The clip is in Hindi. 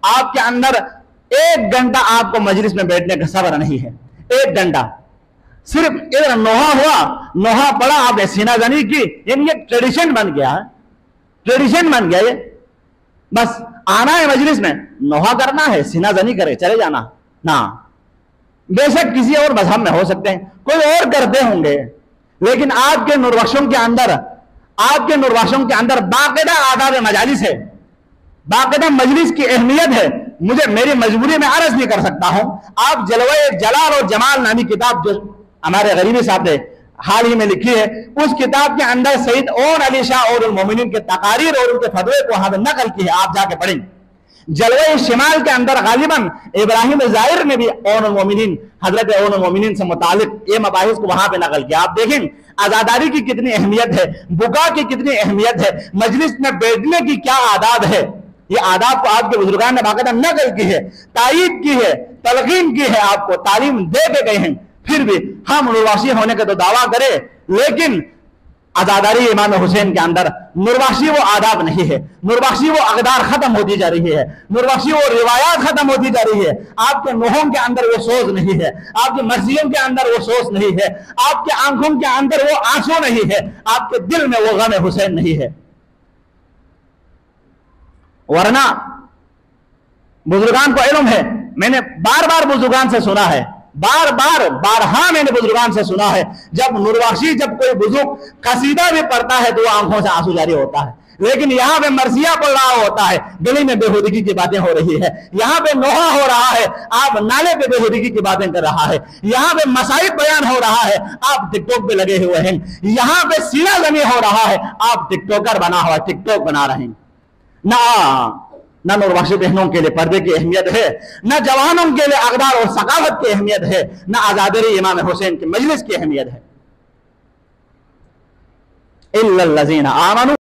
आपके अंदर 1 घंटा आपको मजलिस में बैठने का सब्र नहीं है। 1 घंटा सिर्फ इधर नोहा हुआ, नोहा पड़ा, आपने सीना जनी की, यानी ये ट्रेडिशन बन गया है, ट्रेडिशन बन गया ये। बस आना है मजलिस में, नोहा करना है, सीना जनी करे चले जाना ना। बेशक किसी और मजहब में हो सकते हैं, कोई और करते होंगे, लेकिन आपके नूरबख्शों के अंदर, आपके नूरबख्शों के अंदर बाकायदा आदाब मजालिस है, बाकायदा मजलिस की अहमियत है। मुझे मेरी मजबूरी में अर्ज नहीं कर सकता हूं। आप जलवे जलाल और जमाल नामी किताब जो हमारे गरीबी साहब ने हाल ही में लिखी है, उस किताब के अंदर सईद ओन अली शाह और मोमिनीन के तकारीर और उनके फतवे को वहां नकल की है, आप जाके पढ़ेंगे। जलवे शिमाल के अंदर गालिबन इब्राहिम ज़ाहिर ने भी ओन मोमिनीन, हजरत ओन मोमिनीन से मुतालिक ये मबाहिस को वहां पे नकल किया। आप देखें आजादारी की कितनी अहमियत है, बुका की कितनी अहमियत है, मजलिस में बैठने की क्या आदाब है। ये आदाब को आपके बुजुर्गान ने बाकायदा नकल की है, तायीद की है, तलकीन की है, आपको तालीम दे के गए हैं। फिर भी हम नूरवासी होने का तो दावा करें, लेकिन आजादारी इमाम हुसैन के अंदर नूरवासी वो आदाब नहीं है, नूरवासी वो अकदार खत्म होती जा रही है, नूरवासी वो रिवायात खत्म होती जा रही है। आपके नोहों के अंदर वो सोच नहीं है, आपकी मर्जियों के अंदर वो सोच नहीं है, आपके आंखों के अंदर वो आंसू नहीं है, आपके दिल में वो गम हुसैन नहीं है। वरना बुजुर्गान को इल्म है, मैंने बार बार बुजुर्गान से सुना है, बारहा मैंने बुजुर्गान से सुना है, जब नूरवासी, जब कोई बुजुर्ग कसीदा भी पढ़ता है तो वो आंखों से आंसू जारी होता है। लेकिन यहाँ पे मर्सिया पढ़ रहा होता है, गली में बेहुदगी की बातें हो रही है, यहाँ पे नोहा हो रहा है, आप नाले पे बेहुदगी की बातें कर रहा है, यहाँ पे मसाइब बयान हो रहा है, आप टिकटॉक पे लगे हुए हैं, यहाँ पे सीना जमी हो रहा है, आप टिकटॉकर बना हुआ टिकटॉक बना रहे हैं। ना नूरबख्श बहनों के लिए पर्दे की अहमियत है, न जवानों के लिए अकदार और सकावत की अहमियत है, न आजादारी इमाम हुसैन की मजलिस की अहमियत है। इल्लल्लज़ीना आमनू